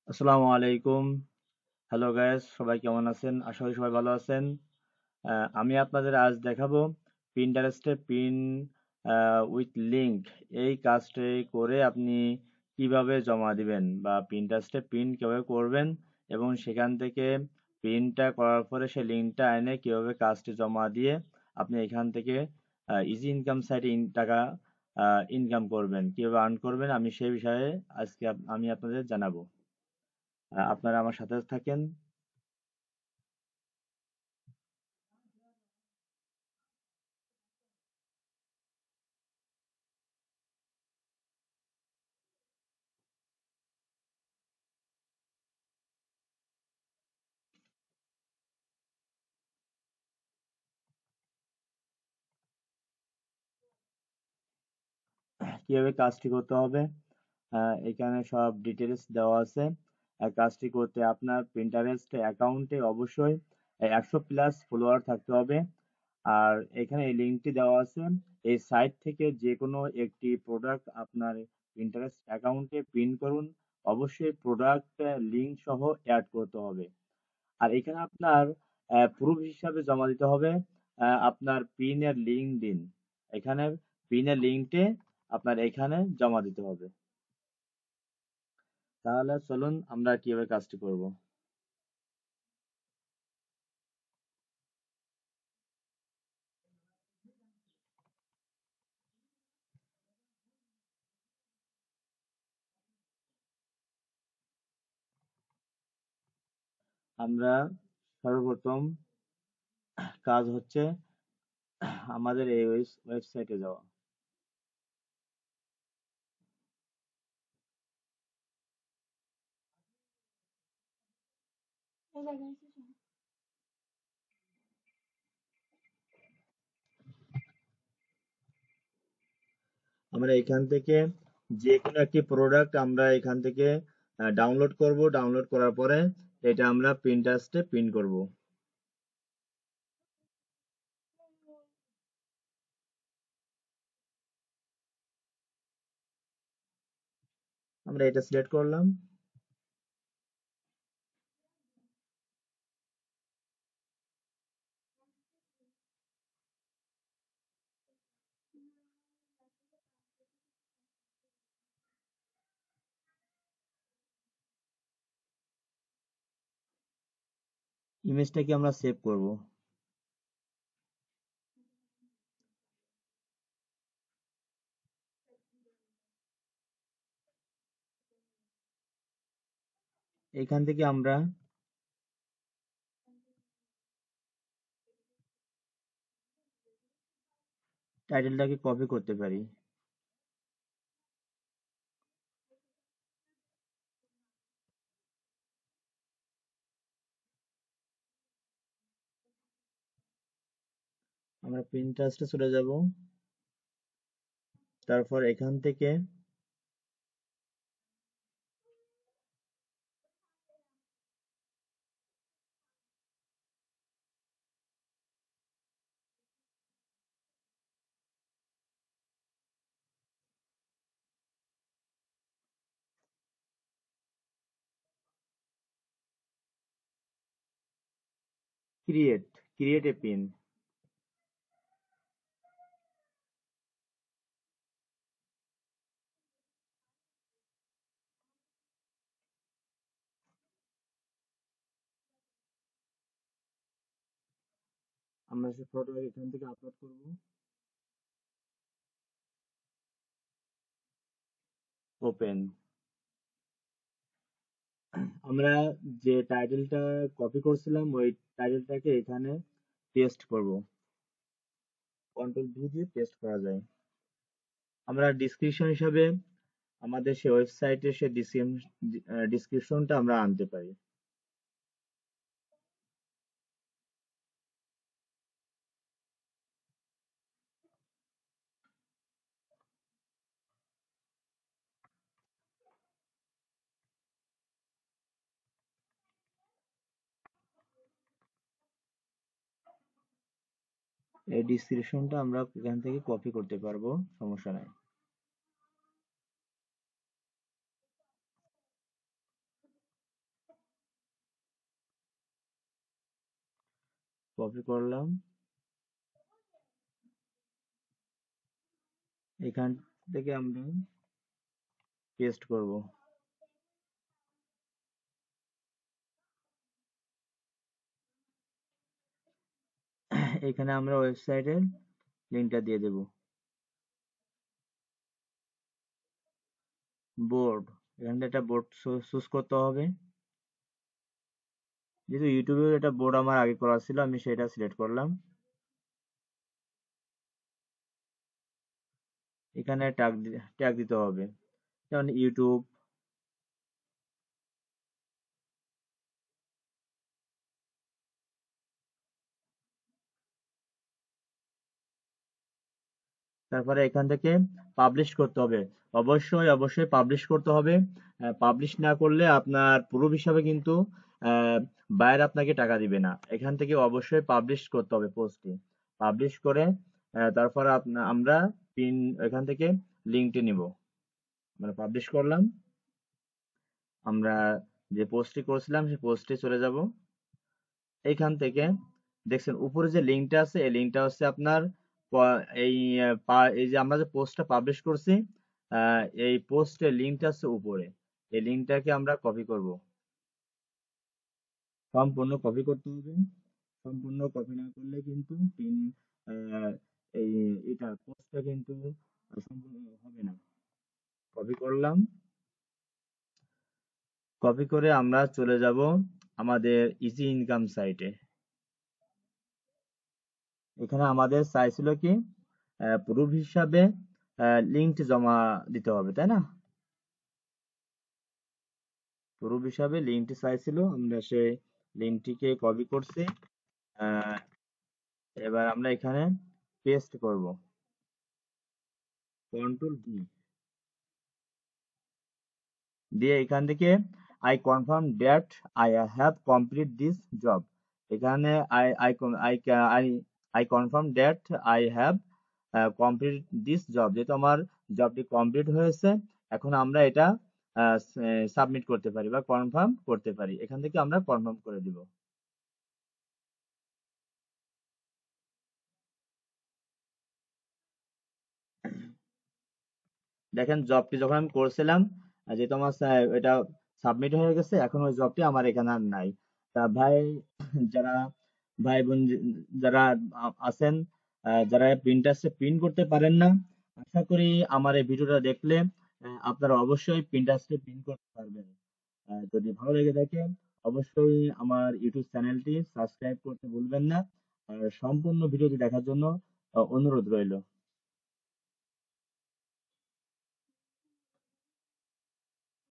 আসসালামু আলাইকুম। Hello guys, সবাই কেমন আছেন? আশা করি সবাই ভালো আছেন। আমি আপনাদের আজ দেখাবো পিন্টারেস্টে পিন উইথ লিংক এই কাজটি করে আপনি কিভাবে জমা দিবেন বা পিন্টারেস্টে পিন কিভাবে করবেন এবং সেখান থেকে পিনটা করার পরে সেই লিঙ্কটা এনে কিভাবে কাজটি জমা দিয়ে আপনি এখান থেকে ইজি ইনকাম সাইটে টাকা ইনকাম করবেন, কিভাবে আর্ন করবেন আমি সেই বিষয়ে আজকে আমি আপনাদের জানাবো। আপনারা আমার সাথে থাকেন। কিভাবে কাজটি করতে হবে এখানে সব ডিটেলস দেওয়া আছে। কাজটি করতে আপনার পিন্টারেস্ট অ্যাকাউন্টে অবশ্যই 100+ ফলোয়ার থাকতে হবে। আর এখানে এই লিঙ্কটি দেওয়া আছে। এই সাইট থেকে যে কোনো একটি প্রোডাক্ট আপনার পিন্টারেস্ট অ্যাকাউন্টে পিন করুন। অবশ্যই প্রোডাক্ট লিঙ্ক সহ অ্যাড করতে হবে। আর এখানে আপনার প্রুফ হিসাবে জমা দিতে হবে। আপনার পিনের লিঙ্ক দিন। এখানে পিনের লিঙ্কটে আপনার এখানে জমা দিতে হবে। তাহলে চলুন আমরা কিভাবে কাজটি করব। আমরা সর্বপ্রথম কাজ হচ্ছে আমাদের এই ওয়েবসাইটে যাওয়া। আমরা এখান থেকে যে কোনো একটি প্রোডাক্ট আমরা এখান থেকে ডাউনলোড করব। ডাউনলোড করার পরে এটা আমরা প্রিন্টারস্টে প্রিন্ট করব। আমরা এটা সিলেক্ট করলাম। ইমেজটাকে আমরা সেভ করব। এখান থেকে আমরা টাইটেলটাকে কপি করতে পারি। আমরা প্রিন্টার্সে চলে যাব। তারপর এখান থেকে ক্রিয়েট ক্রিয়েট এ পিন। আমরা সেই ফটো এখান থেকে আপলোড করব। ওপেন। আমরা যে টাইটেলটা কপি করছিলাম ওই টাইটেলটাকে এখানে পেস্ট করব। কন্ট্রোল ভি দিয়ে পেস্ট করা যায়। আমরা ডিসক্রিপশন হিসাবে আমাদের সেই ওয়েবসাইটে সে ডিসক্রিপশনটা আমরা আনতে পারি। এই ডিসক্রিপশনটা আমরা এখান থেকে কপি করতে পারবো, সমস্যা নাই। কপি করলাম, এখান থেকে আমরা পেস্ট করব। এখানে আমরা ওয়েবসাইটের লিঙ্কটা দিয়ে দেব। বোর্ড, এখান থেকে একটা বোর্ড চুজ করতে হবে। যেহেতু ইউটিউবে একটা বোর্ড আমার আগে করা ছিল, আমি সেটা সিলেক্ট করলাম। এখানে ট্যাগ দিতে হবে, যেমন ইউটিউব। তারপরে এখান থেকে পাবলিশ করতে হবে। অবশ্যই অবশ্যই পাবলিশ করতে হবে। পাবলিশ না করলে আপনার প্রুফ হিসাবে কিন্তু বায়ার আপনাকে টাকা দিবে না। এখান থেকে অবশ্যই পাবলিশ করতে হবে পোস্টটি। পাবলিশ করে তারপর আমরা পিন এখান থেকে লিঙ্কটি নিব, মানে পাবলিশ করলাম। আমরা যে পোস্টটি করেছিলাম সেই পোস্টে চলে যাব। এইখান থেকে দেখছেন উপরে যে লিঙ্কটা আছে, এই লিঙ্কটা হচ্ছে আপনার এই যে আমরা যে পোস্টটা পাবলিশ করছি, এই পোস্টের লিঙ্কটা আছে উপরে। এই লিঙ্কটাকে আমরা কপি করব, সম্পূর্ণ কপি করতে হবে। সম্পূর্ণ কপি না করলে কিন্তু পিন এই এটা পোস্টটা কিন্তু সম্পূর্ণ হবে না। কপি করলাম, কপি করে আমরা চলে যাব আমাদের ইজি ইনকাম সাইটে। এখানে আমাদের চাইছিল কি প্রুফ হিসাবে লিঙ্ক জমা দিতে হবে, তাই না? প্রুফ হিসাবে লিঙ্কটি চাইছিল, আমরা সেই লিঙ্কটিকে কপি করছি। আহ, এবার আমরা এখানে পেস্ট করব, কন্ট্রোল ভি দিয়ে এখান থেকে I confirm that I have complete this job. এখানে I I I I I confirm that I have complete this job, যেহেতু আমার জবটি কমপ্লিট হয়েছে, এখন আমরা এটা সাবমিট করতে পারি বা কনফার্ম করতে পারি। এখান থেকে আমরা কনফার্ম করে দিব। দেখেন জবটি যখন আমি করছিলাম, যেহেতু আমার এটা সাবমিট হয়ে গেছে, এখন ওই জবটি আমার এখানে আর নাই। তা ভাই, যারা ভাই বোন যারা আছেন, যারা প্রিন্টার্সে প্রিন্ট করতে পারেন না, আশা করি আমার এই ভিডিওটা দেখলে আপনারা অবশ্যই প্রিন্টার্সে প্রিন্ট করতে পারবেন। যদি ভালো লেগে থাকে অবশ্যই আমার ইউটিউব চ্যানেলটি সাবস্ক্রাইব করতে ভুলবেন না। আর সম্পূর্ণ ভিডিওটি দেখার জন্য অনুরোধ রইল।